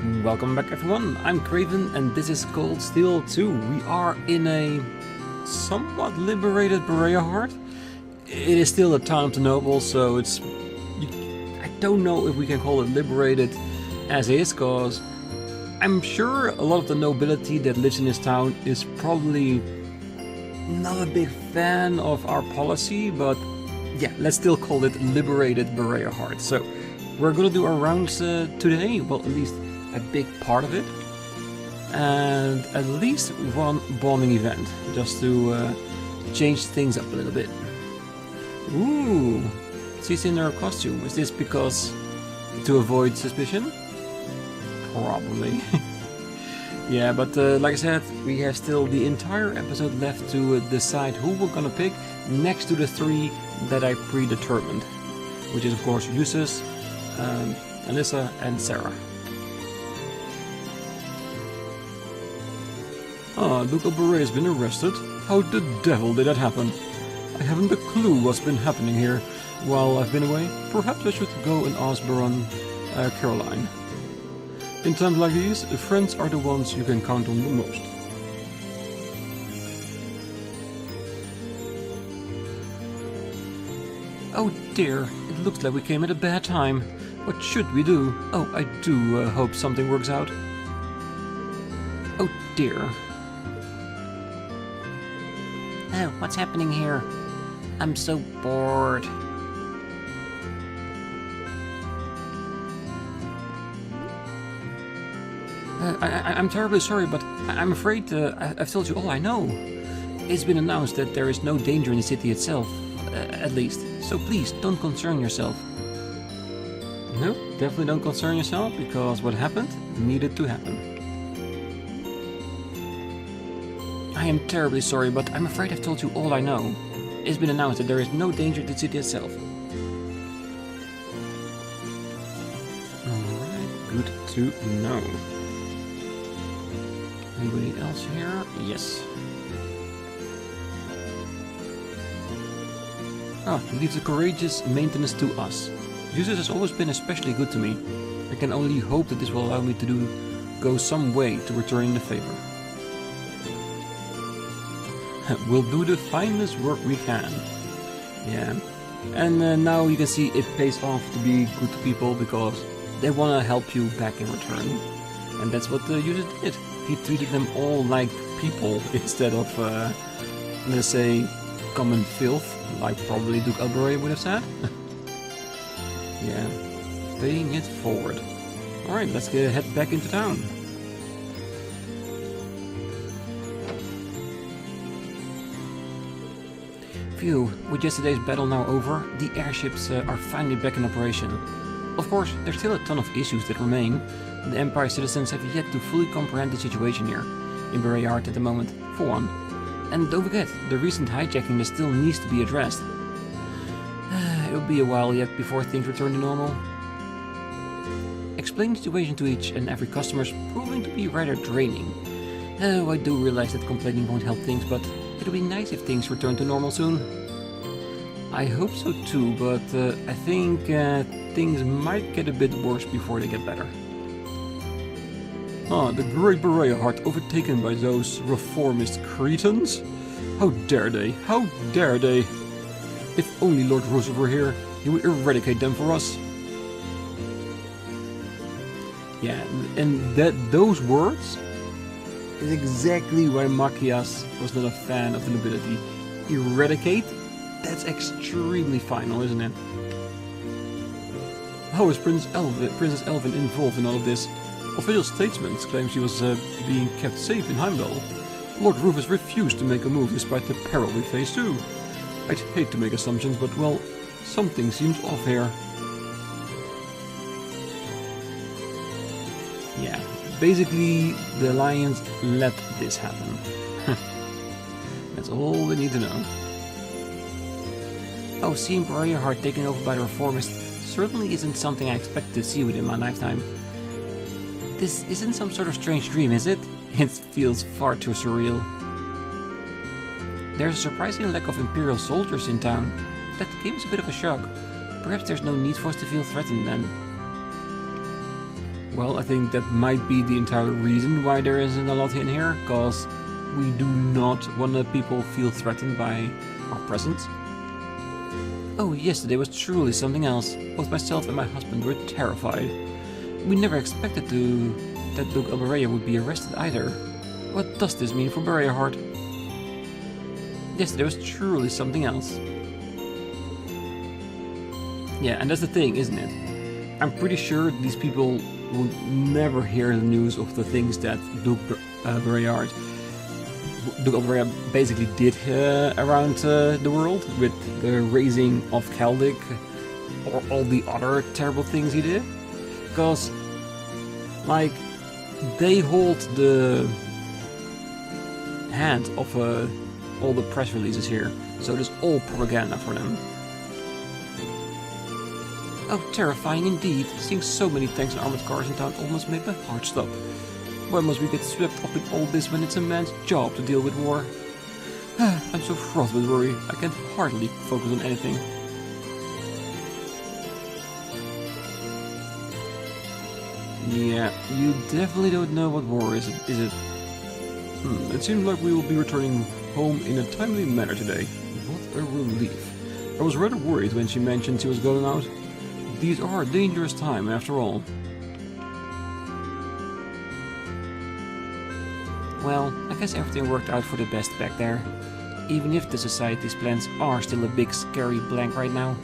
Welcome back everyone, I'm Craven and this is Cold Steel 2. We are in a somewhat liberated Bareahard. It is still a town of the nobles, so I don't know if we can call it liberated as is, cause I'm sure a lot of the nobility that lives in this town is probably not a big fan of our policy, but yeah, let's still call it liberated Bareahard. So we're gonna do our rounds today, well, at least a big part of it, and at least one bonding event, just to change things up a little bit. Ooh, she's in her costume. Is this because to avoid suspicion? Probably. Yeah, but like I said, we have still the entire episode left to decide who we're gonna pick next to the three that I predetermined, which is of course Eustace, Alyssa and Sarah. Ducal Beret has been arrested. How the devil did that happen? I haven't a clue what's been happening here while I've been away. Perhaps I should go and ask Baron Caroline. In times like these, friends are the ones you can count on the most. Oh dear, it looks like we came at a bad time. What should we do? Oh, I do hope something works out. Oh dear. Oh, what's happening here? I'm so bored. I'm terribly sorry, but I'm afraid I've told you all I know. It's been announced that there is no danger in the city itself, at least. So please, don't concern yourself. No, definitely don't concern yourself, because what happened needed to happen. I am terribly sorry, but I'm afraid I've told you all I know. It's been announced that there is no danger to the city itself. Alright, good to know. Anybody else here? Yes. He leaves the courageous maintenance to us. Eustace has always been especially good to me. I can only hope that this will allow me to go some way to returning the favor. We'll do the finest work we can. Yeah. And now you can see it pays off to be good to people, because they want to help you back in return. And that's what Eustace did. He treated them all like people instead of, let's say, common filth, like probably Duke Alberay would have said. Yeah, paying it forward. Alright, let's head back into town. Phew, with yesterday's battle now over, the airships are finally back in operation. Of course, there's still a ton of issues that remain. The Empire citizens have yet to fully comprehend the situation here, in Bareahard at the moment, for one. And don't forget, the recent hijacking that still needs to be addressed. It'll be a while yet before things return to normal. Explaining the situation to each and every customer is proving to be rather draining. Oh, I do realize that complaining won't help things, but it'll be nice if things return to normal soon. I hope so too, but I think things might get a bit worse before they get better. The great Bareahard overtaken by those reformist cretins? How dare they? How dare they? If only Lord Roosevelt were here, he would eradicate them for us. Yeah, and those words is exactly why Machias was not a fan of the nobility. Eradicate? That's extremely final, isn't it? How is Princess Elvin involved in all of this? Official statesmen claim she was being kept safe in Heimdallr. Lord Rufus refused to make a move despite the peril we face too. I'd hate to make assumptions, but well, something seems off here. Yeah, basically the Alliance let this happen. That's all we need to know. Oh, seeing Bareahard taken over by the reformists certainly isn't something I expected to see within my lifetime. This isn't some sort of strange dream, is it? It feels far too surreal. There's a surprising lack of Imperial soldiers in town. That came as a bit of a shock. Perhaps there's no need for us to feel threatened then. Well, I think that might be the entire reason why there isn't a lot in here, because we do not want the people feel threatened by our presence. Oh, yesterday was truly something else. Both myself and my husband were terrified. We never expected that Duke of Bareahard would be arrested either. What does this mean for Bareahard? Yesterday was truly something else. Yeah, and that's the thing, isn't it? I'm pretty sure these people will never hear the news of the things that Duke of Bareahard basically did around the world, with the raising of Celtic or all the other terrible things he did. Because, like, they hold the hand of all the press releases here, so it is all propaganda for them. Oh, terrifying indeed. Seeing so many tanks and armored cars in town almost made my heart stop. Why must we get swept up in all this when it's a man's job to deal with war? I'm so fraught with worry, I can hardly focus on anything. Yeah, you definitely don't know what war is it? It seems like we will be returning home in a timely manner today. What a relief. I was rather worried when she mentioned she was going out. These are a dangerous time, after all. Well, I guess everything worked out for the best back there. Even if the society's plans are still a big scary blank right now.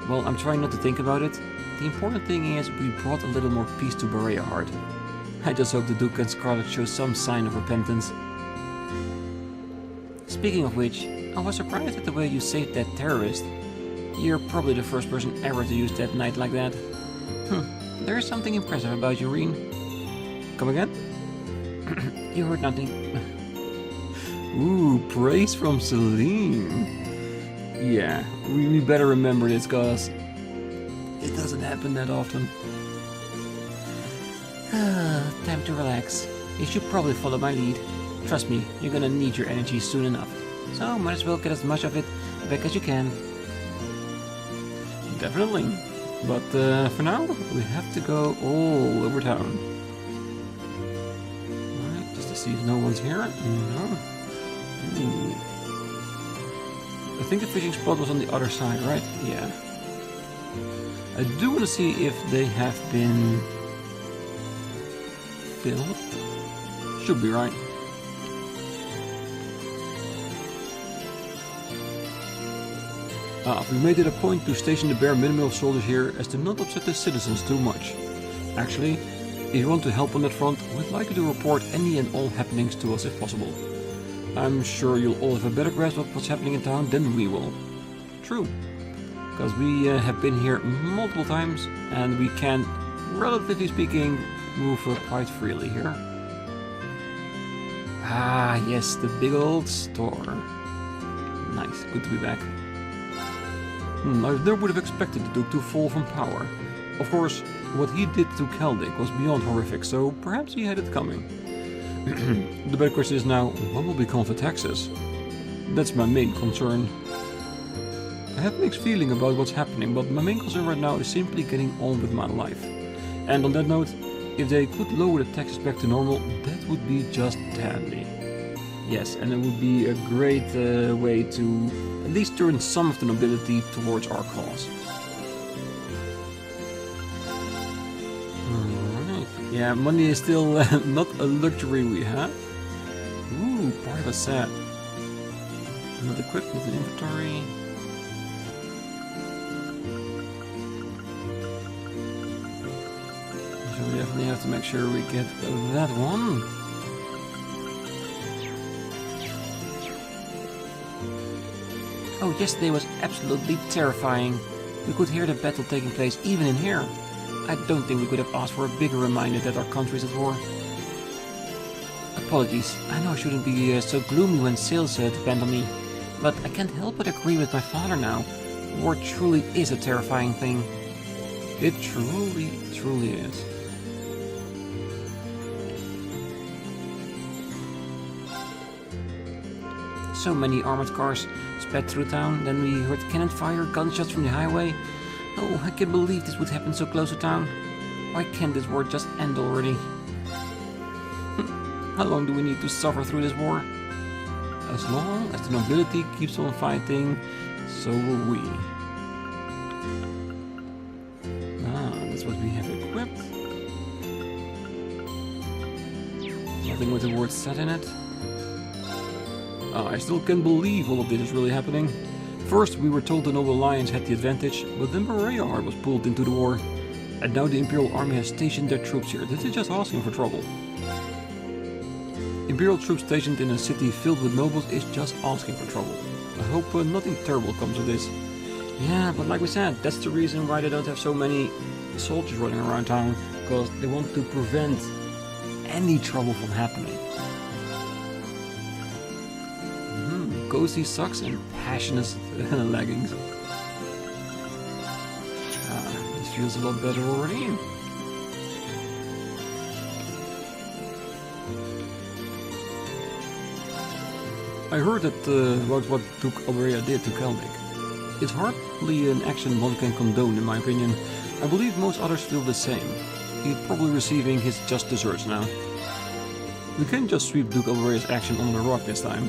Well, I'm trying not to think about it. The important thing is we brought a little more peace to Bareahard. I just hope the Duke and Scarlet show some sign of repentance. Speaking of which, I was surprised at the way you saved that terrorist. You're probably the first person ever to use that knight like that. There is something impressive about you, Rean. Come again? You heard nothing. Ooh, praise from Celine. Yeah, we better remember this, cause it doesn't happen that often. Time to relax. You should probably follow my lead. Trust me, you're gonna need your energy soon enough. So might as well get as much of it back as you can. Definitely. But for now, we have to go all over town. Alright, just to see if no one's here. No. Ooh. I think the fishing spot was on the other side, right? Yeah. I do want to see if they have been filled. Should be right. We made it a point to station the bare minimum of soldiers here as to not upset the citizens too much. Actually, if you want to help on that front, we'd like you to report any and all happenings to us if possible. I'm sure you'll all have a better grasp of what's happening in town than we will. True, because we have been here multiple times and we can, relatively speaking, move quite freely here. Ah, yes, the big old store. Nice, good to be back. I never would have expected the Duke to fall from power. Of course, what he did to Celtic was beyond horrific, so perhaps he had it coming. The big question is now, what will become of the taxes? That's my main concern. I have mixed feeling about what's happening, but my main concern right now is simply getting on with my life. And on that note, if they could lower the taxes back to normal, that would be just dandy. Yes, and it would be a great way to at least turn some of the nobility towards our cause. Alright. Yeah, money is still not a luxury we have. Ooh, part of a set. Not equipped with an inventory. So we definitely have to make sure we get that one. Oh, yesterday was absolutely terrifying. We could hear the battle taking place even in here. I don't think we could have asked for a bigger reminder that our country is at war. Apologies, I know I shouldn't be so gloomy when sales depend on me, but I can't help but agree with my father now. War truly is a terrifying thing. It truly, truly is. So many armored cars sped through town, then we heard cannon fire, gunshots from the highway. Oh, I can't believe this would happen so close to town. Why can't this war just end already? How long do we need to suffer through this war? As long as the nobility keeps on fighting, so will we. Ah, that's what we have equipped. Nothing with the word set in it. I still can't believe all of this is really happening. First, we were told the noble alliance had the advantage, but then Bareahard was pulled into the war. And now the Imperial Army has stationed their troops here. This is just asking for trouble. Imperial troops stationed in a city filled with nobles is just asking for trouble. I hope nothing terrible comes of this. Yeah, but like we said, that's the reason why they don't have so many soldiers running around town. Because they want to prevent any trouble from happening. Cozy socks and passionate leggings. This feels a lot better already. I heard that about what Duke Alberia did to Kelnick. It's hardly an action one can condone, in my opinion. I believe most others feel the same. He's probably receiving his just desserts now. We can't just sweep Duke Alberia's action under the rug this time.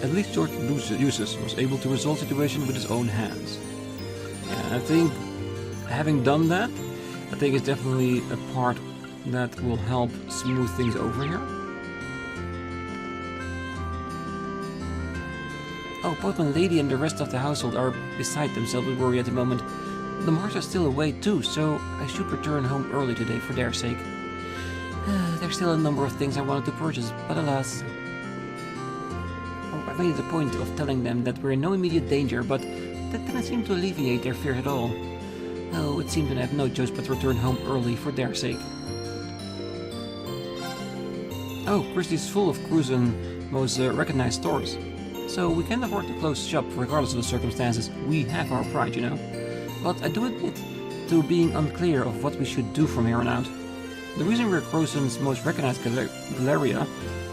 At least George Eustace was able to resolve the situation with his own hands. Yeah, I think having done that, I think it's definitely a part that will help smooth things over here. Oh, both my lady and the rest of the household are beside themselves with worry at the moment. The Mars are still away too, so I should return home early today for their sake. There's still a number of things I wanted to purchase, but alas. I made it a point of telling them that we're in no immediate danger, but that didn't seem to alleviate their fear at all. Oh, it seemed that I have no choice but to return home early for their sake. Oh, Christie's full of cruise and most recognized stores. So we can't afford to close shop regardless of the circumstances. We have our pride, you know. But I do admit to being unclear of what we should do from here on out. The reason we're Crozen's most recognized Galeria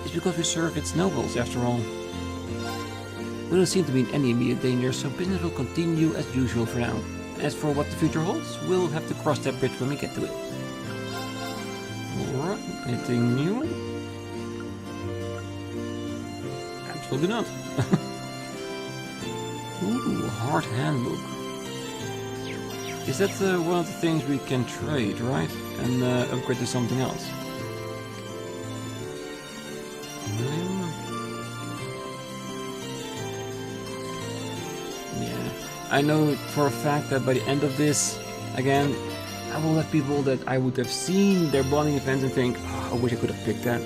is because we serve its nobles, after all. We don't seem to be in any immediate danger, so business will continue as usual for now. As for what the future holds, we'll have to cross that bridge when we get to it. Alright, anything new? Absolutely not. Ooh, hard handbook. Is that one of the things we can trade, right? And upgrade to something else? Yeah, I know for a fact that by the end of this, again, I will have people that I would have seen their bonding events and think, oh, I wish I could have picked that.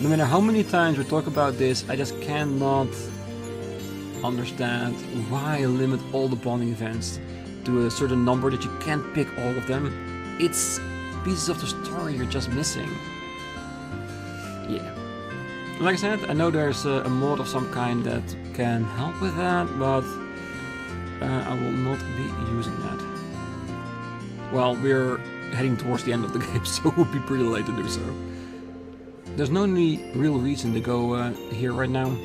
No matter how many times we talk about this, I just cannot understand why limit all the bonding events to a certain number that you can't pick all of them. It's pieces of the story you're just missing. Yeah. Like I said, I know there's a mod of some kind that can help with that, but I will not be using that. Well, we're heading towards the end of the game, so it would be pretty late to do so. There's no real reason to go here right now.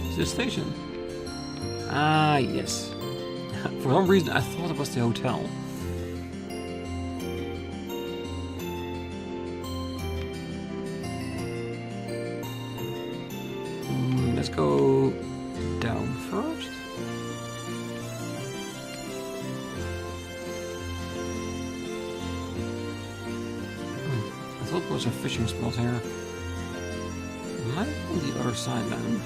Is this station? Ah, yes. For some reason I thought it was the hotel. Let's go down first. I thought it was a fishing spot here. Might be on the other side then.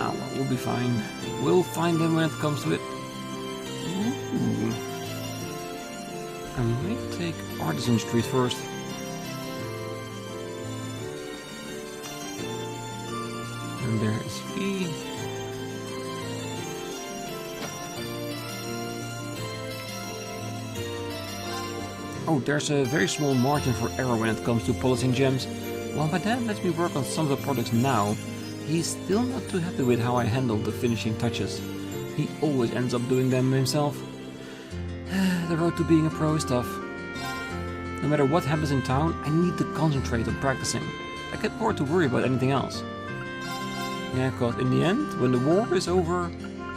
Ah, well, we'll be fine. We'll find them when it comes to it. Ooh. I might take Artisan Street first. And there is Fee. Oh, there's a very small margin for error when it comes to polishing gems. Well, my dad lets me work on some of the products now. He's still not too happy with how I handled the finishing touches. He always ends up doing them himself. The road to being a pro is tough. No matter what happens in town, I need to concentrate on practicing. I can't afford to worry about anything else. Yeah, cause in the end, when the war is over,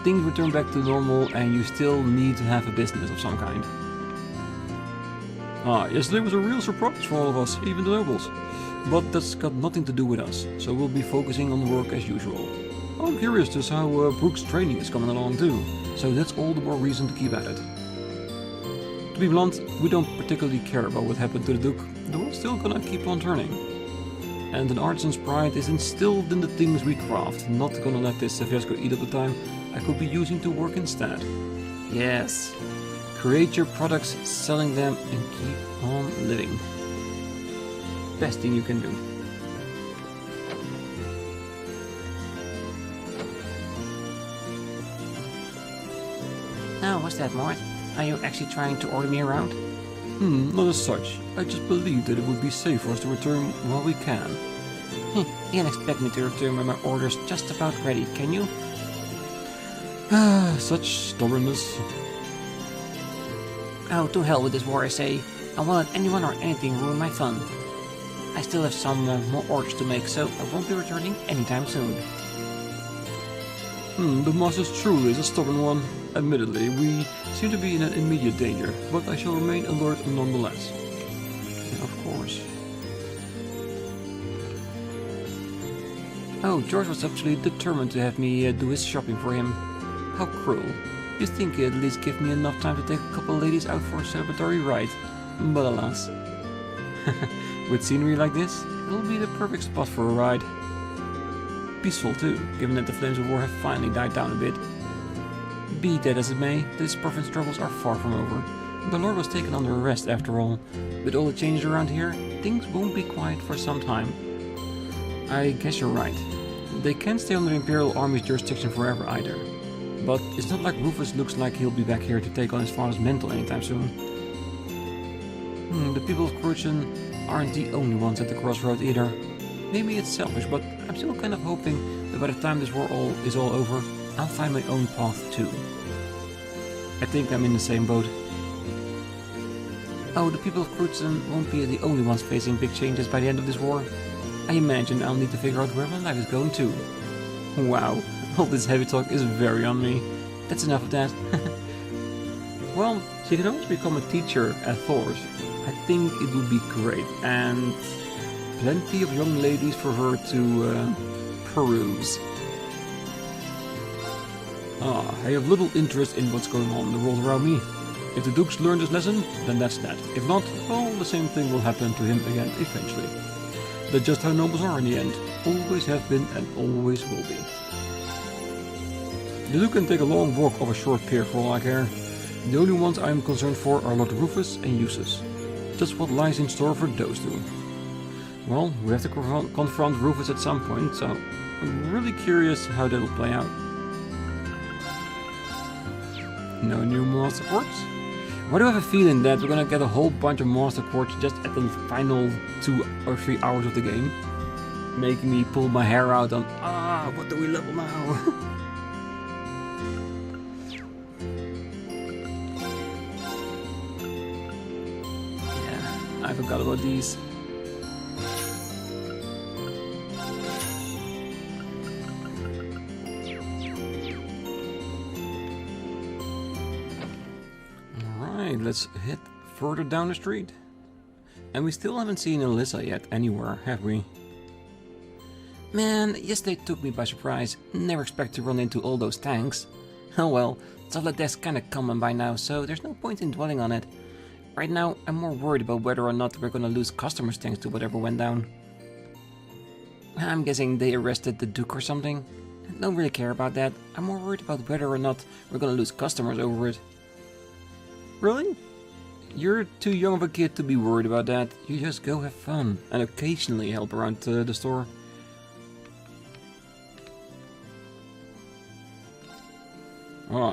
things return back to normal and you still need to have a business of some kind. Yesterday was a real surprise for all of us, even the nobles. But that's got nothing to do with us, so we'll be focusing on work as usual. I'm curious to see how Brooke's training is coming along too, so that's all the more reason to keep at it. To be blunt, we don't particularly care about what happened to the Duke. The world's still gonna keep on turning. And an artisan's pride is instilled in the things we craft, not gonna let this fiasco eat up the time I could be using to work instead. Yes, create your products, selling them, and keep on living. Best thing you can do. Oh, what's that, Mort? Are you actually trying to order me around? Not as such. I just believe that it would be safe for us to return while we can. You can't expect me to return when my order's just about ready, can you? Such stubbornness. Oh, to hell with this war, I say. I won't let anyone or anything ruin my fun. I still have some more orders to make, so I won't be returning anytime soon. The Master's truly is a stubborn one. Admittedly, we seem to be in an immediate danger, but I shall remain alert nonetheless. Of course. Oh, George was absolutely determined to have me do his shopping for him. How cruel. You'd think he'd at least give me enough time to take a couple of ladies out for a celebratory ride. But alas. With scenery like this, it'll be the perfect spot for a ride. Peaceful too, given that the flames of war have finally died down a bit. Be that as it may, this province struggles are far from over. The Lord was taken under arrest after all. With all the changes around here, things won't be quiet for some time. I guess you're right. They can't stay under the Imperial Army's jurisdiction forever either. But it's not like Rufus looks like he'll be back here to take on his father's mantle anytime soon. The people of Kruchen aren't the only ones at the crossroad either. Maybe it's selfish, but I'm still kind of hoping that by the time this war is all over, I'll find my own path too. I think I'm in the same boat. Oh, the people of Kruchen won't be the only ones facing big changes by the end of this war. I imagine I'll need to figure out where my life is going too. Wow, all this heavy talk is very on me. That's enough of that. Well, she can always become a teacher at Thor's. I think it would be great, and plenty of young ladies for her to peruse. I have little interest in what's going on in the world around me. If the Duke's learned his lesson, then that's that. If not, well, the same thing will happen to him again eventually. That's just how nobles are in the end. Always have been and always will be. The Duke can take a long walk of a short pier for all I care. The only ones I am concerned for are Lord Rufus and Eustace. Just what lies in store for those two. Well, we have to confront Rufus at some point, so I'm really curious how that'll play out. No new Master Quartz? Why do I have a feeling that we're gonna get a whole bunch of Master Quartz just at the final 2 or 3 hours of the game? Making me pull my hair out on, what do we level now? I forgot about these. Alright, let's head further down the street. And we still haven't seen Alyssa yet anywhere, have we? Man, yes, they took me by surprise. Never expect to run into all those tanks. Oh well, stuff like that's kinda common by now, so there's no point in dwelling on it. Right now, I'm more worried about whether or not we're gonna lose customers thanks to whatever went down. I'm guessing they arrested the Duke or something. Don't really care about that. I'm more worried about whether or not we're gonna lose customers over it. Really? You're too young of a kid to be worried about that. You just go have fun and occasionally help around the store.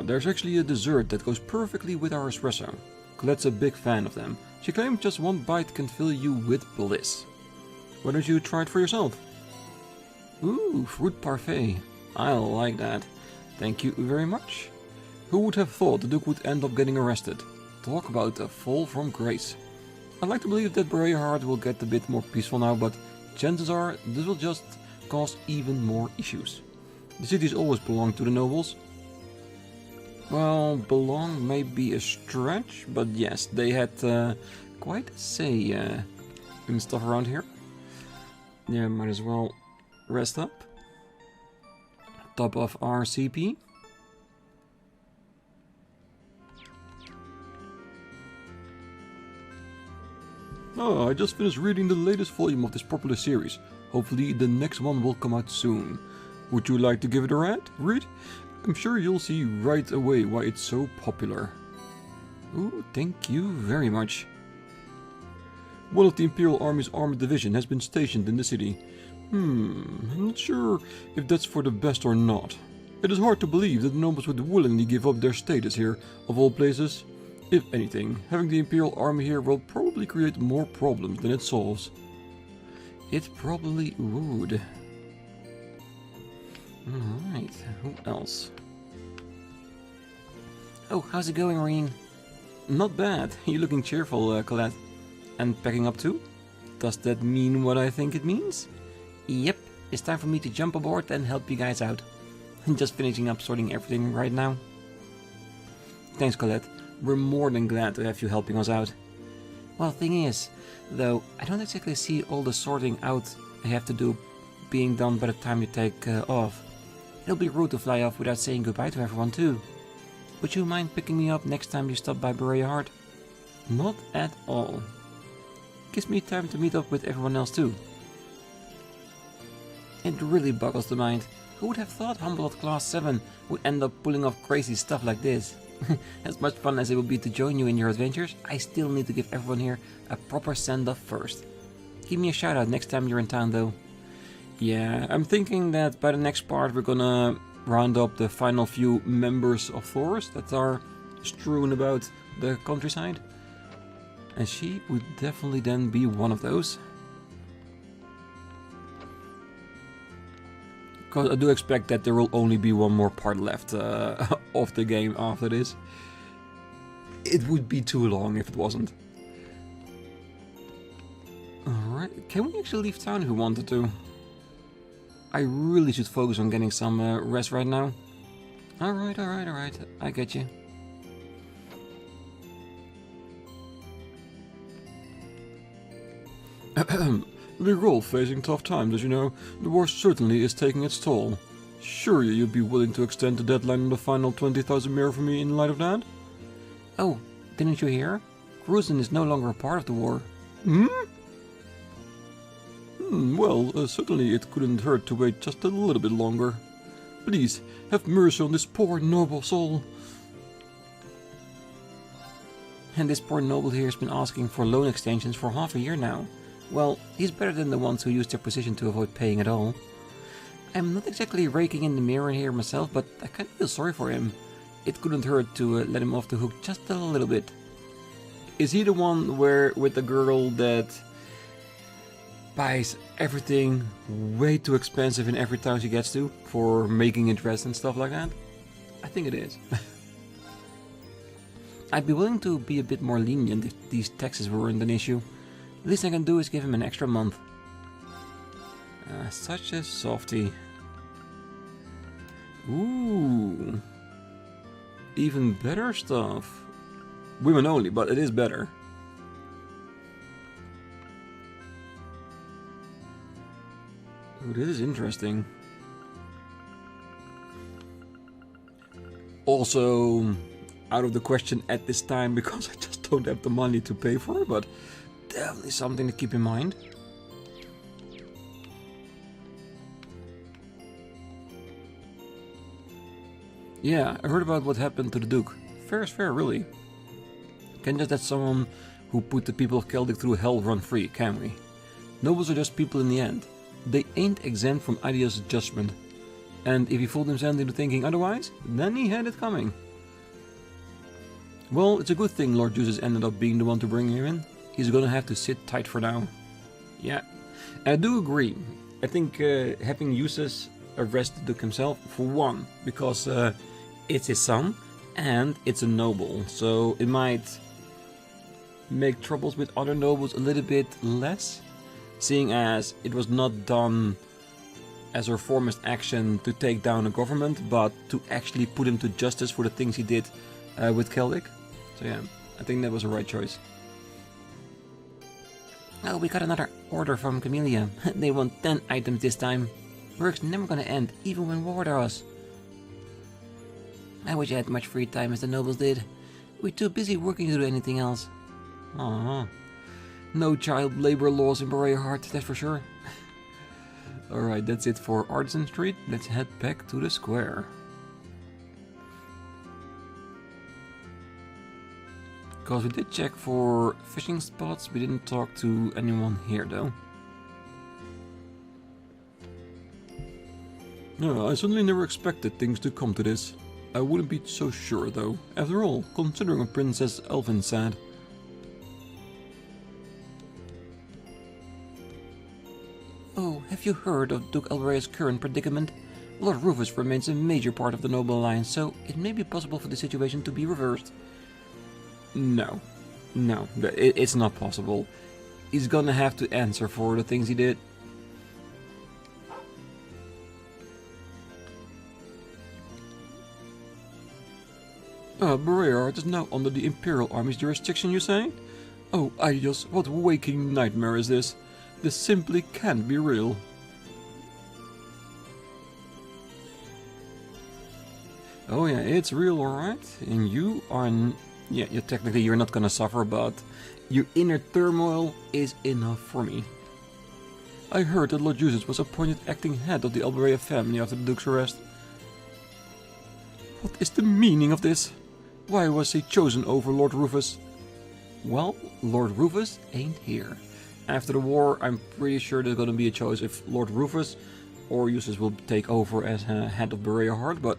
There's actually a dessert that goes perfectly with our espresso. Colette's a big fan of them. She claims just one bite can fill you with bliss. Why don't you try it for yourself? Ooh, fruit parfait. I like that. Thank you very much. Who would have thought the Duke would end up getting arrested? Talk about a fall from grace. I'd like to believe that Bareahard will get a bit more peaceful now, but chances are this will just cause even more issues. The cities always belong to the nobles. Well, belong may be a stretch, but yes, they had quite a say in stuff around here. Yeah, might as well rest up. Top of our CP. Oh, I just finished reading the latest volume of this popular series. Hopefully the next one will come out soon. Would you like to give it a read? I'm sure you'll see right away why it's so popular. Ooh, thank you very much. One of the Imperial Army's armored division has been stationed in the city. I'm not sure if that's for the best or not. It is hard to believe that the nobles would willingly give up their status here, of all places. If anything, having the Imperial Army here will probably create more problems than it solves. It probably would. Alright, who else? Oh, how's it going, Rean? Not bad. You're looking cheerful, Colette. And packing up too? Does that mean what I think it means? Yep, it's time for me to jump aboard and help you guys out. I'm just finishing up sorting everything right now. Thanks, Colette. We're more than glad to have you helping us out. Well, thing is, though, I don't exactly see all the sorting out I have to do being done by the time you take off. It'll be rude to fly off without saying goodbye to everyone too. Would you mind picking me up next time you stop by Bareahard? Not at all. Gives me time to meet up with everyone else too. It really boggles the mind. Who would have thought Heimdallr Class 7 would end up pulling off crazy stuff like this? As much fun as it would be to join you in your adventures, I still need to give everyone here a proper send-off first. Give me a shout out next time you're in town though. Yeah, I'm thinking that by the next part we're gonna round up the final few members of Thor's that are strewn about the countryside. And she would definitely then be one of those. Because I do expect that there will only be one more part left of the game after this. It would be too long if it wasn't. Alright, can we actually leave town if we wanted to? I really should focus on getting some rest right now. Alright, I get you. We're all facing tough times, as you know. The war certainly is taking its toll. Surely you'd be willing to extend the deadline on the final 20,000 mirror for me in light of that? Oh, didn't you hear? Grusin is no longer a part of the war. Well, certainly it couldn't hurt to wait just a little bit longer. Please, have mercy on this poor noble soul. And this poor noble here has been asking for loan extensions for half a year now. Well, he's better than the ones who use their position to avoid paying at all. I'm not exactly raking in the mirror here myself, but I kinda feel sorry for him. It couldn't hurt to let him off the hook just a little bit. Is he the one with the girl that buys everything way too expensive in every town she gets to for making it dress and stuff like that? I think it is. I'd be willing to be a bit more lenient if these taxes weren't an issue. The least I can do is give him an extra month. Such a softie. Ooh. Even better stuff. Women only, but it is better. Ooh, this is interesting. Also, out of the question at this time because I just don't have the money to pay for it, but definitely something to keep in mind. Yeah, I heard about what happened to the Duke. Fair is fair, really. Can't just let someone who put the people of Celtic through hell run free, can we? Nobles are just people in the end. They ain't exempt from ideas judgment. And if he fooled himself into thinking otherwise, then he had it coming. Well, it's a good thing Lord Juices ended up being the one to bring him in. He's gonna have to sit tight for now. Yeah, and I do agree. I think having Juices arrest the Duke himself, for one, because it's his son and it's a noble, so it might make troubles with other nobles a little bit less. seeing as it was not done as a reformist action to take down a government, but to actually put him to justice for the things he did with Celtic. So yeah, I think that was a right choice. Oh, we got another order from Camellia. They want 10 items this time. Work's never gonna end, even when war draws. I wish I had much free time as the nobles did. We're too busy working to do anything else. No child labor laws in Bareahard, that's for sure. Alright, that's it for Artisan Street. Let's head back to the square. Because we did check for fishing spots, we didn't talk to anyone here though. No, I certainly never expected things to come to this. I wouldn't be so sure though. After all, considering what Princess Elvin said. Oh, have you heard of Duke Elbrea's current predicament? Lord Rufus remains a major part of the Noble Alliance, so it may be possible for the situation to be reversed. No, it's not possible. He's gonna have to answer for the things he did. Bareahard is now under the Imperial Army's jurisdiction, you say? Oh, Adios, what waking nightmare is this? This simply can't be real. Oh yeah, it's real, alright. And you are... yeah, technically you're not gonna suffer, but your inner turmoil is enough for me. I heard that Lord Jusis was appointed acting head of the Elbrea family after the Duke's arrest. What is the meaning of this? Why was he chosen over Lord Rufus? Well, Lord Rufus ain't here. After the war, I'm pretty sure there's gonna be a choice if Lord Rufus or Jusis will take over as head of Bareahard, but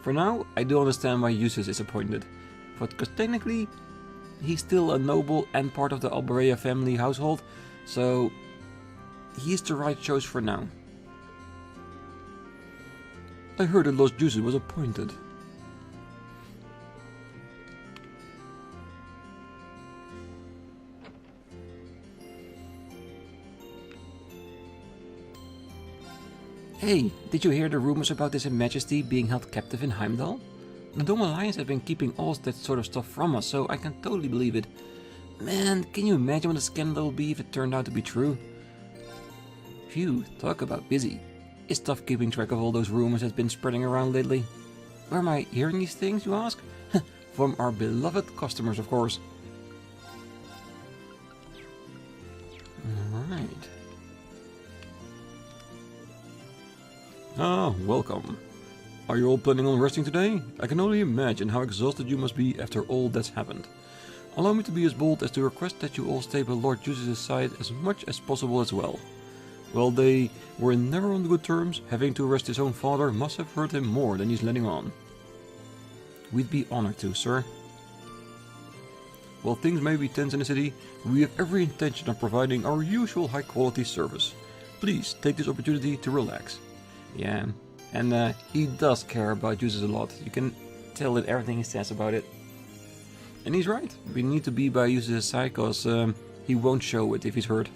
for now, I do understand why Jusis is appointed. Because technically, he's still a noble and part of the Elbrea family household, so he's the right choice for now. I heard that Lord Jusis was appointed. Hey, did you hear the rumors about His Majesty being held captive in Heimdallr? The Dome Alliance have been keeping all that sort of stuff from us, so I can totally believe it. Man, can you imagine what a scandal would be if it turned out to be true? Phew, talk about busy. It's tough keeping track of all those rumors that's been spreading around lately. Where am I hearing these things, you ask? From our beloved customers, of course. Alright. Ah, welcome. Are you all planning on resting today? I can only imagine how exhausted you must be after all that's happened. Allow me to be as bold as to request that you all stay by Lord Jusis' side as much as possible as well. While they were never on good terms, having to arrest his own father must have hurt him more than he's letting on. We'd be honored to, sir. While things may be tense in the city, we have every intention of providing our usual high-quality service. Please take this opportunity to relax. Yeah, and he does care about Jusis a lot. You can tell it everything he says about it. And he's right. We need to be by Jusis' side, because he won't show it if he's hurt.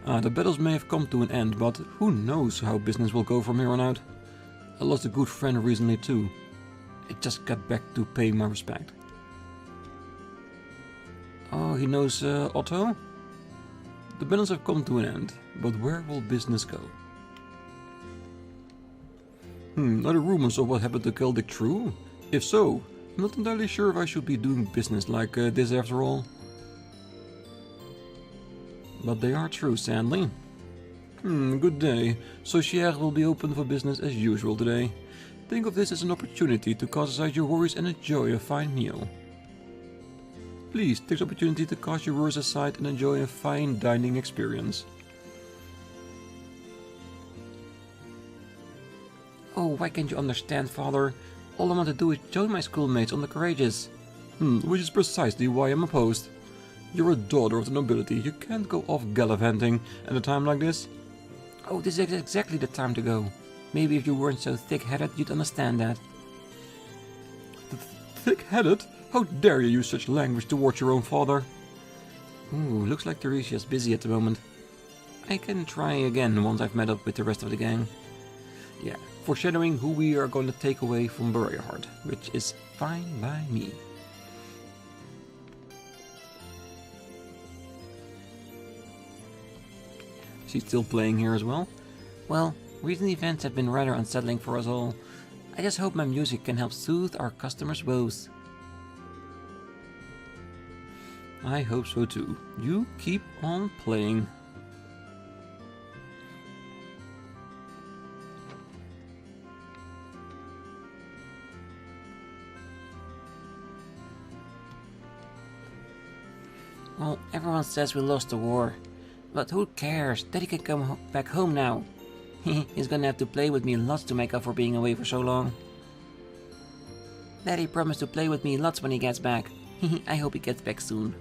The battles may have come to an end, but who knows how business will go from here on out. I lost a good friend recently too. I just got back to paying my respect. Oh, he knows Otto? The battles have come to an end, but where will business go? Are the rumors of what happened to Celtic true? If so, I'm not entirely sure if I should be doing business like this after all. But they are true, sadly. Good day. So Chier will be open for business as usual today. Think of this as an opportunity to cast aside your worries and enjoy a fine meal. Please take the opportunity to cast your worries aside and enjoy a fine dining experience. Oh, why can't you understand, Father? All I want to do is join my schoolmates on the Courageous. Which is precisely why I'm opposed. You're a daughter of the nobility. You can't go off gallivanting at a time like this. Oh, this is exactly the time to go. Maybe if you weren't so thick-headed, you'd understand that. Thick-headed? How dare you use such language towards your own father? Ooh, looks like Teresia's busy at the moment. I can try again once I've met up with the rest of the gang. Yeah, foreshadowing who we are going to take away from Bareahard, which is fine by me. She's still playing here as well? Well, recent events have been rather unsettling for us all. I just hope my music can help soothe our customers' woes. I hope so too. You keep on playing. Well, everyone says we lost the war. But who cares? Daddy can come back home now. He's gonna have to play with me lots to make up for being away for so long. Daddy promised to play with me lots when he gets back. I hope he gets back soon.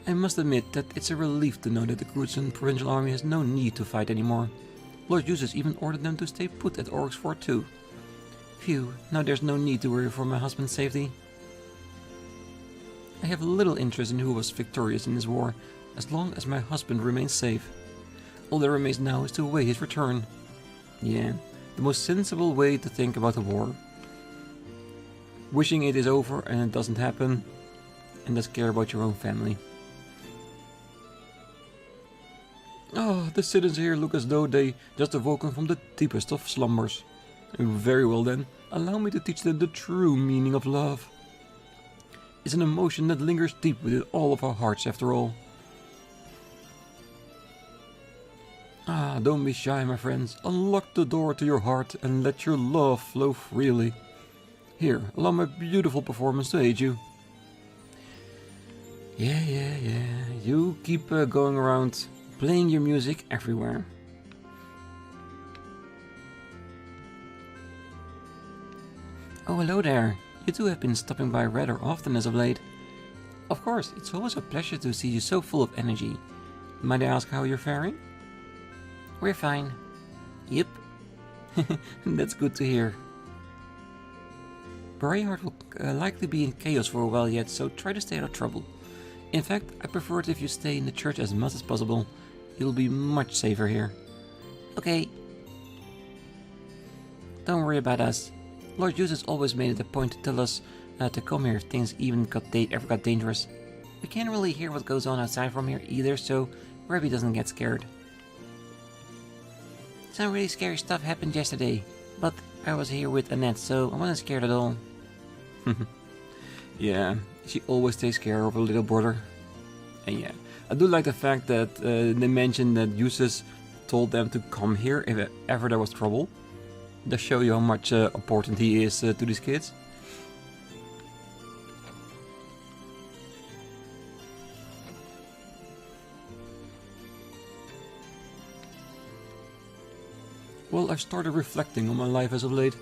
I must admit that it's a relief to know that the Crucian provincial army has no need to fight anymore. Lord Eustace even ordered them to stay put at Oryx Fort too. Phew, now there's no need to worry for my husband's safety. I have little interest in who was victorious in this war, as long as my husband remains safe. All that remains now is to await his return. Yeah, the most sensible way to think about the war. Wishing it is over and it doesn't happen, and just care about your own family. Oh, the citizens here look as though they just awoken from the deepest of slumbers. Very well then, allow me to teach them the true meaning of love. It's an emotion that lingers deep within all of our hearts after all. Ah, don't be shy, my friends. Unlock the door to your heart and let your love flow freely. Here, allow my beautiful performance to aid you. Yeah. You keep going around, playing your music everywhere. Oh, hello there. You two have been stopping by rather often as of late. Of course, it's always a pleasure to see you so full of energy. Might I ask how you're faring? We're fine. Yep. That's good to hear. Bareahard will likely be in chaos for a while yet, so try to stay out of trouble. In fact, I prefer it if you stay in the church as much as possible. You'll be much safer here. Okay. Don't worry about us. Lord Eustace always made it a point to tell us to come here if things even ever got dangerous. We can't really hear what goes on outside from here either, so Rebby doesn't get scared. Some really scary stuff happened yesterday, but I was here with Annette, so I wasn't scared at all. Yeah, she always takes care of her little brother. And yeah, I do like the fact that they mentioned that Eustace told them to come here if ever there was trouble. Does show you how much important he is to these kids. Well, I've started reflecting on my life as of late.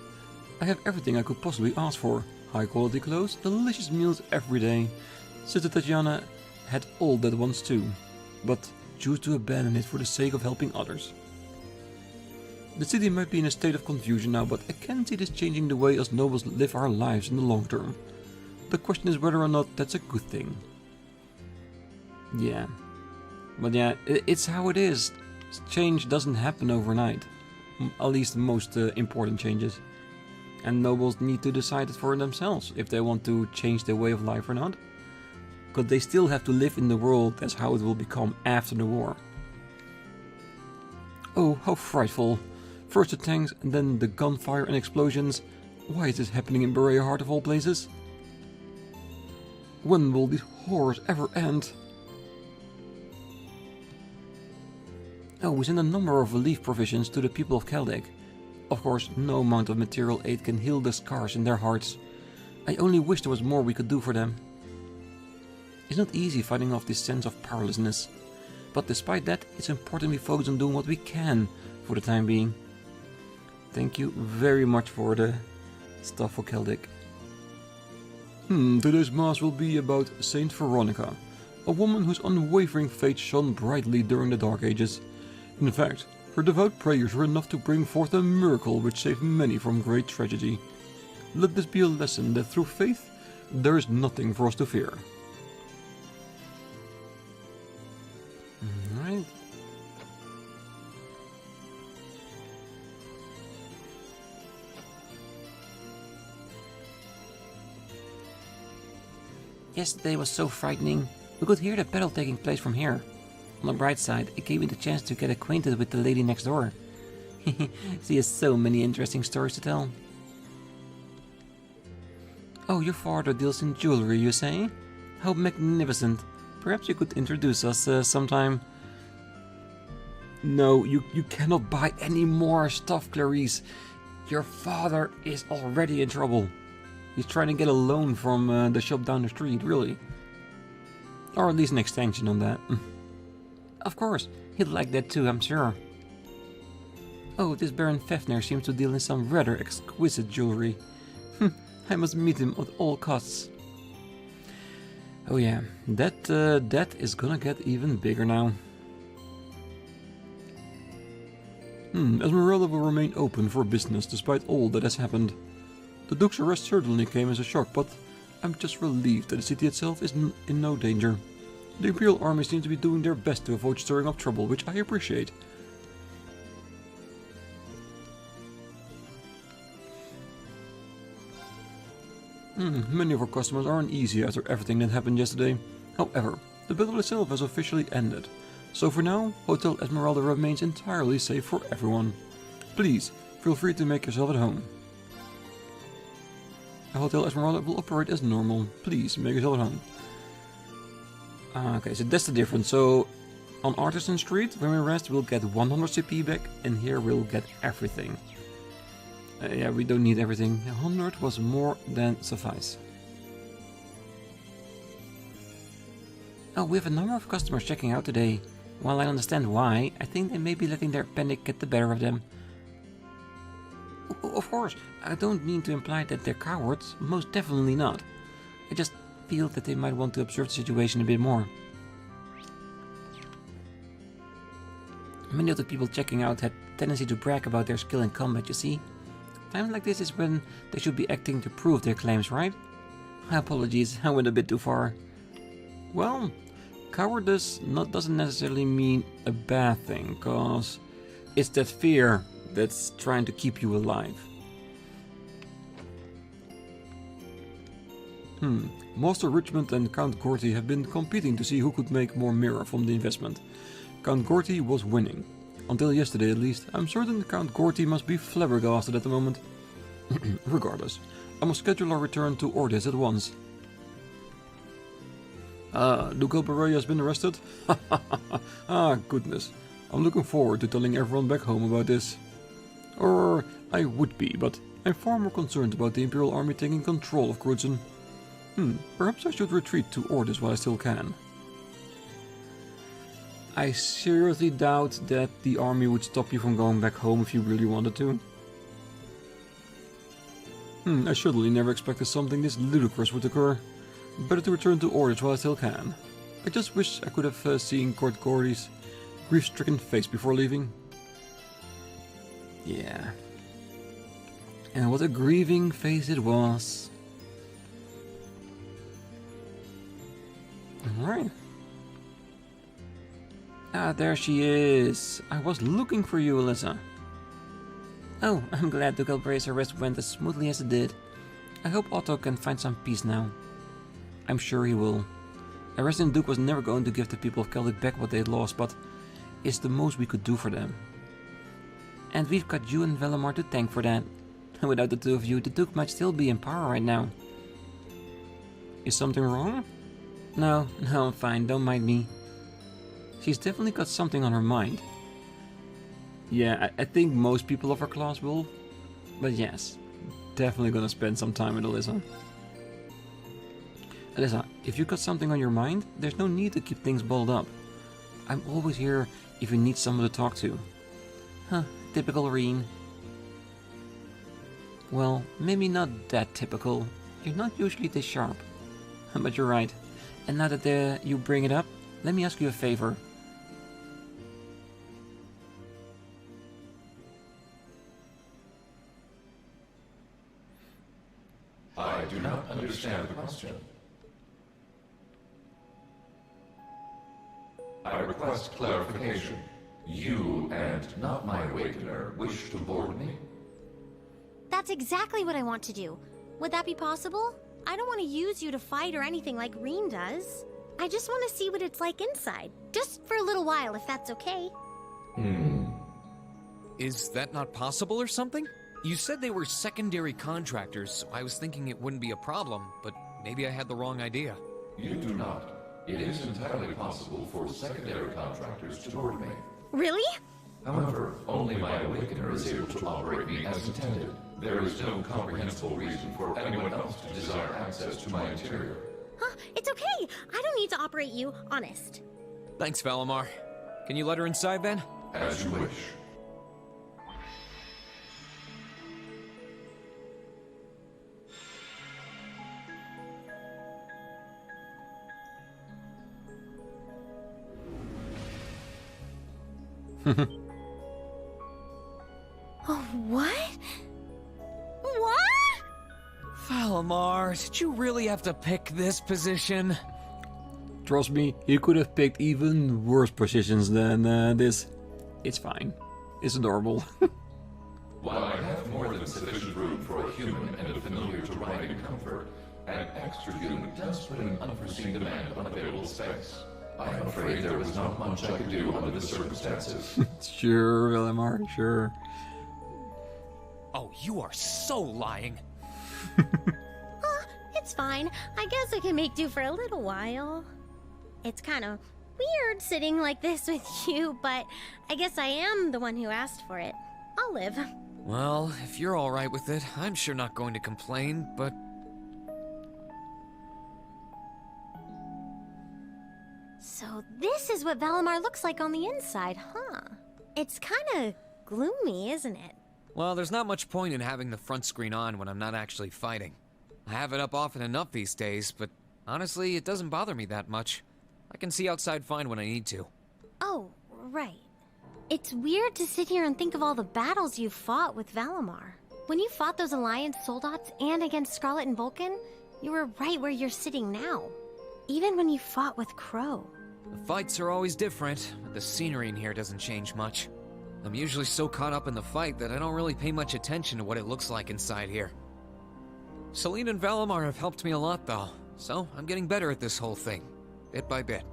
I have everything I could possibly ask for. High quality clothes, delicious meals every day. Sister Tatiana had all that once too, but chose to abandon it for the sake of helping others. The city might be in a state of confusion now, but I can see this changing the way us nobles live our lives in the long term. The question is whether or not that's a good thing. Yeah. But yeah, it's how it is. Change doesn't happen overnight. At least most important changes. And nobles need to decide it for themselves if they want to change their way of life or not. Because they still have to live in the world as how it will become after the war. Oh, how frightful. First the tanks and then the gunfire and explosions. Why is this happening in Bareahard of all places? When will these horrors ever end? Oh, we sent a number of relief provisions to the people of Celdec. Of course, no amount of material aid can heal the scars in their hearts. I only wish there was more we could do for them. It's not easy fighting off this sense of powerlessness. But despite that, it's important we focus on doing what we can for the time being. Thank you very much for the stuff for Celdec. Today's mass will be about Saint Veronica, a woman whose unwavering faith shone brightly during the Dark Ages. In fact, her devout prayers were enough to bring forth a miracle which saved many from great tragedy. Let this be a lesson that through faith, there is nothing for us to fear. Alright. Yesterday was so frightening. We could hear the battle taking place from here. On the bright side, it gave me the chance to get acquainted with the lady next door. She has so many interesting stories to tell. Oh, your father deals in jewelry, you say? How magnificent. Perhaps you could introduce us sometime. No, you cannot buy any more stuff, Clarice. Your father is already in trouble. He's trying to get a loan from the shop down the street, really. Or at least an extension on that. Of course, he'd like that too, I'm sure. Oh, this Baron Fafnir seems to deal in some rather exquisite jewelry. I must meet him at all costs. Oh yeah, that is gonna get even bigger now. Esmeralda will remain open for business despite all that has happened. The Duke's arrest certainly came as a shock, but I'm just relieved that the city itself is in no danger. The Imperial Army seems to be doing their best to avoid stirring up trouble, which I appreciate. Many of our customers are uneasy after everything that happened yesterday. However, the battle itself has officially ended. So for now, Hotel Esmeralda remains entirely safe for everyone. Please, feel free to make yourself at home. Hotel Esmeralda will operate as normal. Please, make yourself at home. Okay, so that's the difference. So, on Artisan Street, when we rest, we'll get 100 CP back, and here we'll get everything. Yeah, we don't need everything. 100 was more than suffice. Oh, we have a number of customers checking out today. While I understand why, I think they may be letting their panic get the better of them. Of course, I don't mean to imply that they're cowards. Most definitely not. I just feel that they might want to observe the situation a bit more. Many of the people checking out had tendency to brag about their skill in combat, you see. Times like this is when they should be acting to prove their claims, right? Apologies, I went a bit too far. Well, cowardice doesn't necessarily mean a bad thing, cause it's that fear that's trying to keep you alive. Master Richmond and Count Gorty have been competing to see who could make more mirror from the investment. Count Gorty was winning. Until yesterday at least. I'm certain Count Gorty must be flabbergasted at the moment. Regardless, I must schedule our return to Ordis at once. Duke Bareahard has been arrested? Ah, goodness. I'm looking forward to telling everyone back home about this. Or I would be, but I'm far more concerned about the Imperial Army taking control of Krutzen. Perhaps I should retreat to Ordis while I still can. I seriously doubt that the army would stop you from going back home if you really wanted to. I surely never expected something this ludicrous would occur. Better to return to Ordis while I still can. I just wish I could have seen Court Gordy's grief-stricken face before leaving. Yeah. And what a grieving face it was. Alright. Ah, there she is. I was looking for you, Alyssa. Oh, I'm glad Duke Albray's arrest went as smoothly as it did. I hope Otto can find some peace now. I'm sure he will. Arresting Duke was never going to give the people of Celtic back what they lost, but it's the most we could do for them. And we've got you and Valimar to thank for that. Without the two of you, the Duke might still be in power right now. Is something wrong? No, I'm fine, don't mind me. She's definitely got something on her mind. Yeah, I think most people of her class will. But yes, definitely gonna spend some time with Alyssa. Alyssa, if you've got something on your mind, there's no need to keep things bottled up. I'm always here if you need someone to talk to. Huh, typical Rean. Well, maybe not that typical. You're not usually this sharp. But you're right. And now that you bring it up, let me ask you a favor. I do not understand the question. I request clarification. You, and not my awakener, wish to board me? That's exactly what I want to do. Would that be possible? I don't want to use you to fight or anything like Rean does. I just want to see what it's like inside. Just for a little while, if that's okay. Is that not possible or something? You said they were secondary contractors, so I was thinking it wouldn't be a problem, but maybe I had the wrong idea. You do not. It is entirely possible for secondary contractors to board me. Really? However, only my awakener is able to operate me as intended. There is no comprehensible reason for anyone else to desire access to my interior. Huh? It's okay. I don't need to operate you, honest. Thanks, Valimar. Can you let her inside then? As you wish. Oh, what? What? Valimar, did you really have to pick this position? Trust me, he could have picked even worse positions than this. It's fine. It's adorable. While I have more than sufficient room for a human and a familiar to ride in comfort, an extra human does put an unforeseen demand on available space. I am afraid there was not much I could do under the circumstances. Sure, Valimar, sure. Oh, you are so lying. It's fine. I guess I can make do for a little while. It's kind of weird sitting like this with you, but I guess I am the one who asked for it. I'll live. Well, if you're alright with it, I'm sure not going to complain, but... So this is what Valimar looks like on the inside, huh? It's kind of gloomy, isn't it? Well, there's not much point in having the front screen on when I'm not actually fighting. I have it up often enough these days, but honestly, it doesn't bother me that much. I can see outside fine when I need to. Oh, right. It's weird to sit here and think of all the battles you've fought with Valimar. When you fought those Alliance soldats and against Scarlet and Vulcan, you were right where you're sitting now. Even when you fought with Crow. The fights are always different, but the scenery in here doesn't change much. I'm usually so caught up in the fight that I don't really pay much attention to what it looks like inside here. Celine and Valimar have helped me a lot, though, so I'm getting better at this whole thing, bit by bit.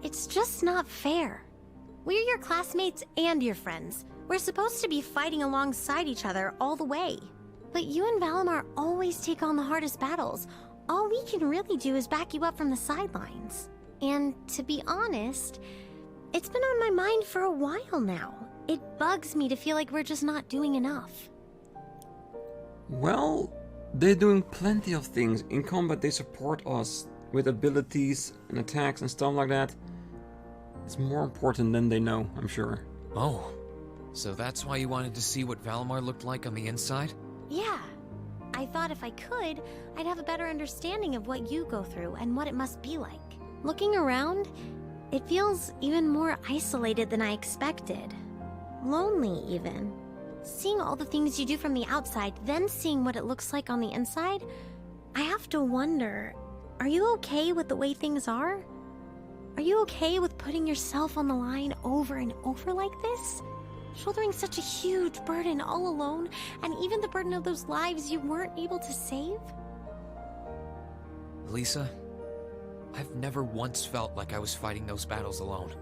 It's just not fair. We're your classmates and your friends. We're supposed to be fighting alongside each other all the way. But you and Valimar always take on the hardest battles. All we can really do is back you up from the sidelines. And to be honest, it's been on my mind for a while now. It bugs me to feel like we're just not doing enough. Well, they're doing plenty of things. In combat they support us with abilities and attacks and stuff like that. It's more important than they know, I'm sure. Oh, so that's why you wanted to see what Valimar looked like on the inside? Yeah. I thought if I could, I'd have a better understanding of what you go through and what it must be like. Looking around, it feels even more isolated than I expected. Lonely, even. Seeing all the things you do from the outside, then seeing what it looks like on the inside, I have to wonder, are you okay with the way things are? Are you okay with putting yourself on the line over and over like this? Shouldering such a huge burden all alone, and even the burden of those lives you weren't able to save? Lisa, I've never once felt like I was fighting those battles alone.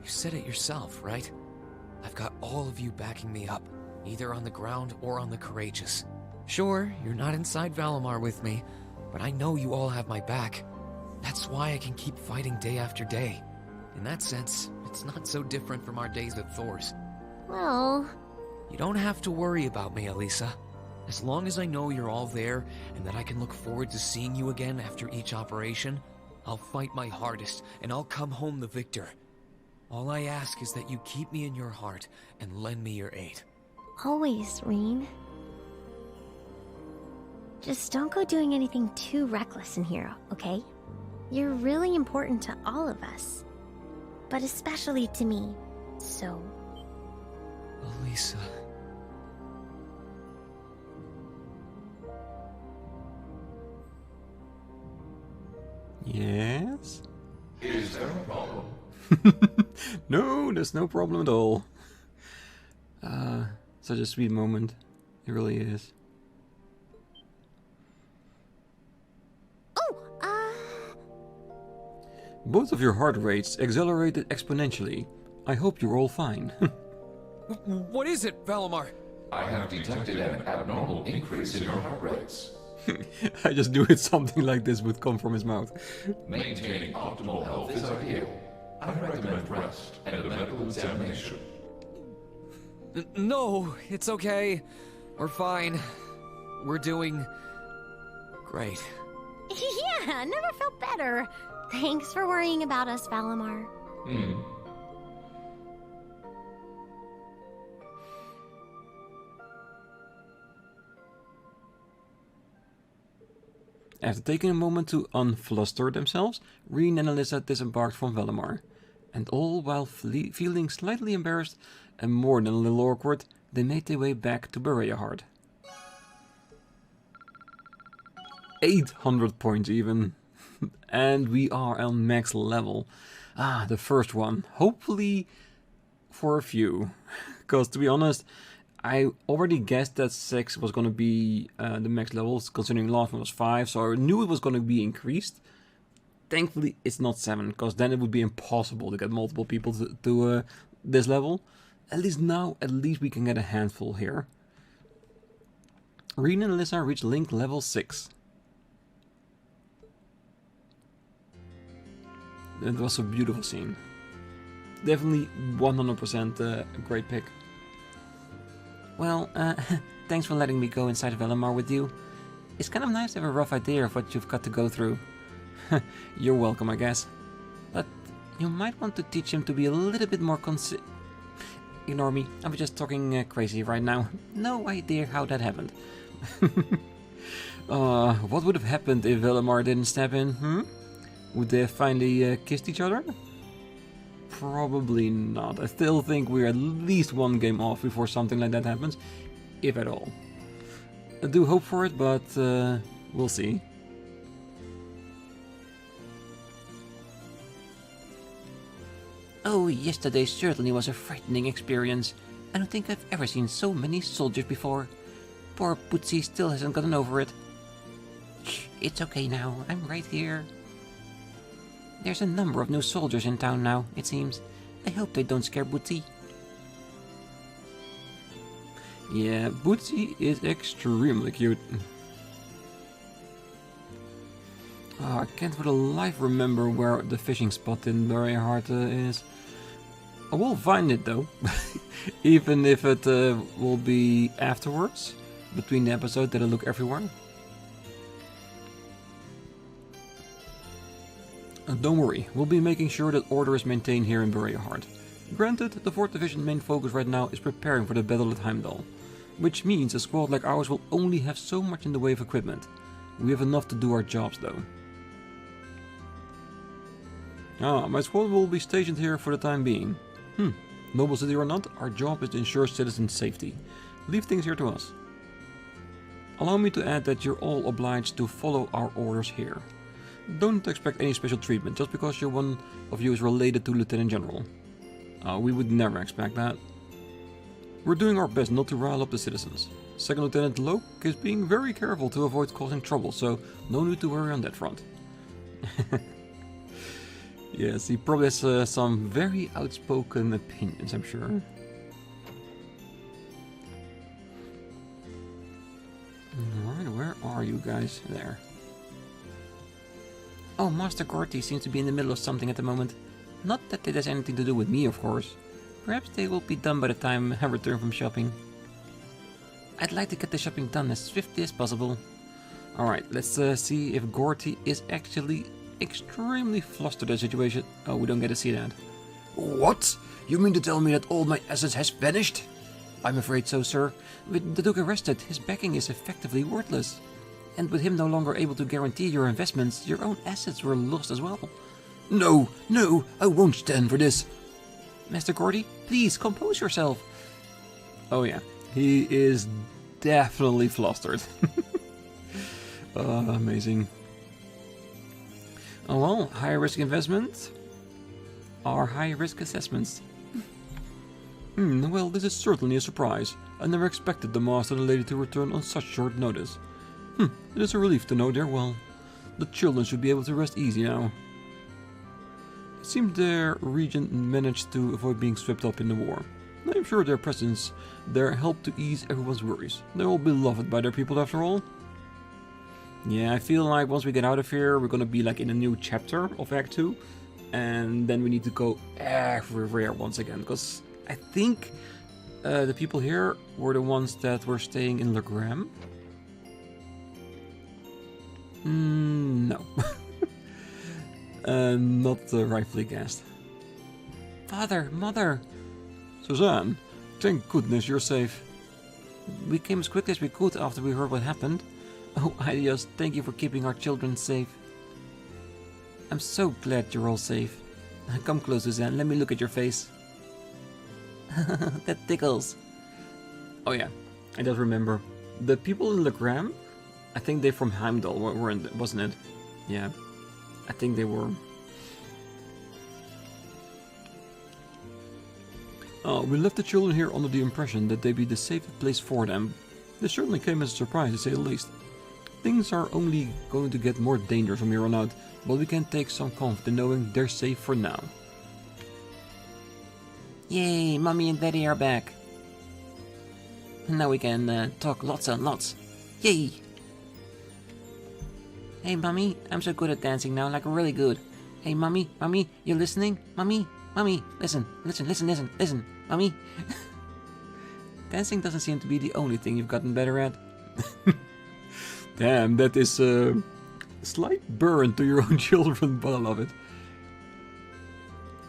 You said it yourself, right? I've got all of you backing me up, either on the ground or on the courageous. Sure, you're not inside Valimar with me, but I know you all have my back. That's why I can keep fighting day after day. In that sense, it's not so different from our days at Thor's. Well... You don't have to worry about me, Elisa. As long as I know you're all there, and that I can look forward to seeing you again after each operation, I'll fight my hardest, and I'll come home the victor. All I ask is that you keep me in your heart, and lend me your aid. Always, Rean. Just don't go doing anything too reckless in here, okay? You're really important to all of us. But especially to me, so... Elisa. Yes? Is there a problem? No, there's no problem at all. Such a sweet moment. It really is. Oh, Both of your heart rates accelerated exponentially. I hope you're all fine. What is it, Valimar? I have detected an abnormal increase in your heart rates. I just knew it something like this would come from his mouth. Maintaining optimal health is ideal. I recommend rest and a medical examination. No, it's okay. We're fine. We're doing great. yeah, never felt better. Thanks for worrying about us, Valimar. After taking a moment to unfluster themselves, Rean and Alyssa disembarked from Valimar. And all while feeling slightly embarrassed and more than a little awkward, they made their way back to Bareahard. 800 points even. And we are on max level. Ah, the first one. Hopefully for a few. Because to be honest, I already guessed that 6 was going to be the max levels, considering last one was 5, so I knew it was going to be increased. Thankfully, it's not 7, because then it would be impossible to get multiple people to this level. At least now, we can get a handful here. Rean and Alyssa reached Link level 6. It was a beautiful scene. Definitely 100% a great pick. Well, thanks for letting me go inside Valimar with you. It's kind of nice to have a rough idea of what you've got to go through. You're welcome, I guess. But you might want to teach him to be a little bit more Ignore me, I'm just talking crazy right now. No idea how that happened. What would have happened if Valimar didn't step in, Would they have finally kissed each other? Probably not. I still think we're at least one game off before something like that happens, if at all. I do hope for it, but we'll see. Oh, yesterday certainly was a frightening experience. I don't think I've ever seen so many soldiers before. Poor Bootsy still hasn't gotten over it. Shh, it's okay now, I'm right here. There's a number of new soldiers in town now, it seems. I hope they don't scare Bootsy. Yeah, Bootsy is extremely cute. Oh, I can't for the life remember where the fishing spot in Bareahard is. I will find it though, even if it will be afterwards, between the episodes that I look everywhere. Don't worry, we'll be making sure that order is maintained here in Bareahard. Granted, the 4th Division's main focus right now is preparing for the battle at Heimdallr, which means a squad like ours will only have so much in the way of equipment. We have enough to do our jobs though. My squad will be stationed here for the time being. Noble city or not, our job is to ensure citizens' safety. Leave things here to us. Allow me to add that you're all obliged to follow our orders here. Don't expect any special treatment just because one of you is related to Lieutenant General. We would never expect that. We're doing our best not to rile up the citizens. Second Lieutenant Loke is being very careful to avoid causing trouble, so no need to worry on that front. Yes, he probably has some very outspoken opinions, I'm sure. Alright, where are you guys? There. Oh, Master Gorty seems to be in the middle of something at the moment. Not that it has anything to do with me, of course. Perhaps they will be done by the time I return from shopping. I'd like to get the shopping done as swiftly as possible. Alright, let's see if Gorty is actually extremely flustered at the situation. Oh, we don't get to see that. What? You mean to tell me that all my assets has vanished? I'm afraid so, sir. With the Duke arrested, his backing is effectively worthless. And with him no longer able to guarantee your investments, your own assets were lost as well. No, I won't stand for this. Master Gordy, please compose yourself. Oh yeah, he is definitely flustered. Amazing. Oh well, high risk investment are high risk assessments. Well, this is certainly a surprise. I never expected the master and the lady to return on such short notice. It is a relief to know they're well. The children should be able to rest easy now. It seems their region managed to avoid being swept up in the war. I am sure their presence there helped to ease everyone's worries. They're all beloved by their people after all. Yeah, I feel like once we get out of here, we're gonna be like in a new chapter of Act 2. And then we need to go everywhere once again. Because I think the people here were the ones that were staying in Legram. No. Not rightfully guessed. Father, Mother! Suzanne, thank goodness you're safe. We came as quickly as we could after we heard what happened. Oh, Idios, thank you for keeping our children safe. I'm so glad you're all safe. Come close, Suzanne, let me look at your face. That tickles. Oh yeah, I just remember. The people in Legram, I think they're from Heimdallr, wasn't it? Yeah, I think they were. We left the children here under the impression that they'd be the safest place for them. This certainly came as a surprise, to say the least. Things are only going to get more dangerous from here on out, but we can take some comfort in knowing they're safe for now. Yay, Mommy and Daddy are back. Now we can talk lots and lots. Yay! Hey, Mommy, I'm so good at dancing now, like really good. Hey, Mommy, you listening? Mommy, listen, Mommy. Dancing doesn't seem to be the only thing you've gotten better at. Damn, that is a slight burn to your own children, but I love it.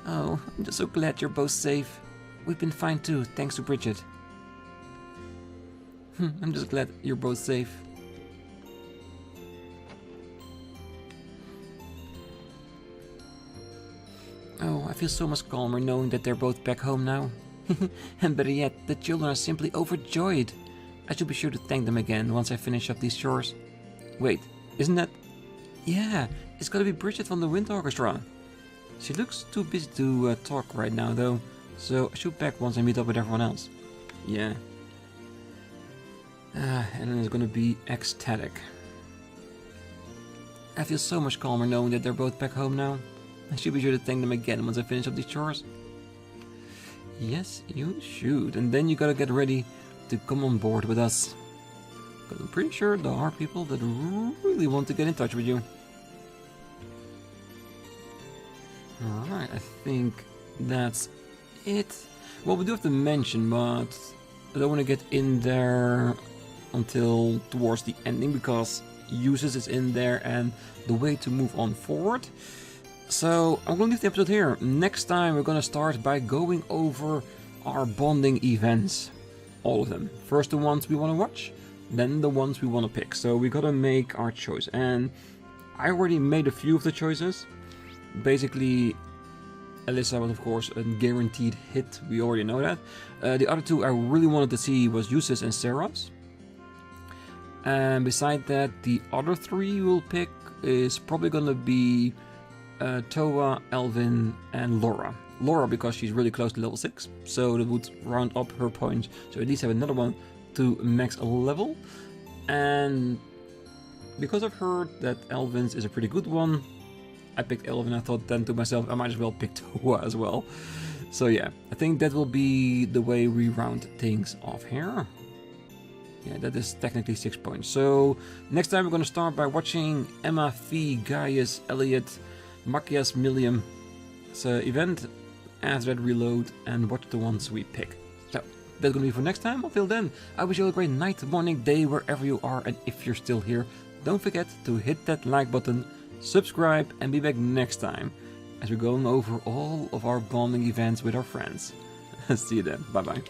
Oh, I'm just so glad you're both safe. We've been fine too, thanks to Bridget. I'm just glad you're both safe. Oh, I feel so much calmer knowing that they're both back home now. And better yet, the children are simply overjoyed. I should be sure to thank them again once I finish up these chores. Wait, isn't that... Yeah, it's gotta be Bridget from the Wind Orchestra. She looks too busy to talk right now though, so I should back once I meet up with everyone else. Yeah. And then it's gonna be ecstatic. I feel so much calmer knowing that they're both back home now. I should be sure to thank them again once I finish up these chores. Yes, you should. And then you gotta get ready to come on board with us. Because I'm pretty sure there are people that really want to get in touch with you. Alright, I think that's it. Well, we do have to mention, but I don't want to get in there until towards the ending because uses is in there and the way to move on forward. So I'm going to leave the episode here. Next time we're going to start by going over our bonding events. All of them. First the ones we want to watch, then the ones we want to pick. So we got to make our choice. And I already made a few of the choices. Basically, Alyssa was of course a guaranteed hit. We already know that. The other two I really wanted to see was Eustace and Sarah's. And beside that, the other three we'll pick is probably going to be Toa, Elvin, and Laura. Laura because she's really close to level 6, so that would round up her points, so at least have another one to max a level. And because I've heard that Elvin's is a pretty good one, I picked Elvin. I thought then to myself, I might as well pick Toa as well. So yeah, I think that will be the way we round things off here. Yeah, that is technically 6 points. So next time we're going to start by watching Emma, Fee, Gaius, Elliot, Machias, Milliam. It's an event, after that reload, and watch the ones we pick. So that's going to be for next time. Until then, I wish you all a great night, morning, day, wherever you are. And if you're still here, don't forget to hit that like button, subscribe, and be back next time as we're going over all of our bonding events with our friends. See you then. Bye bye.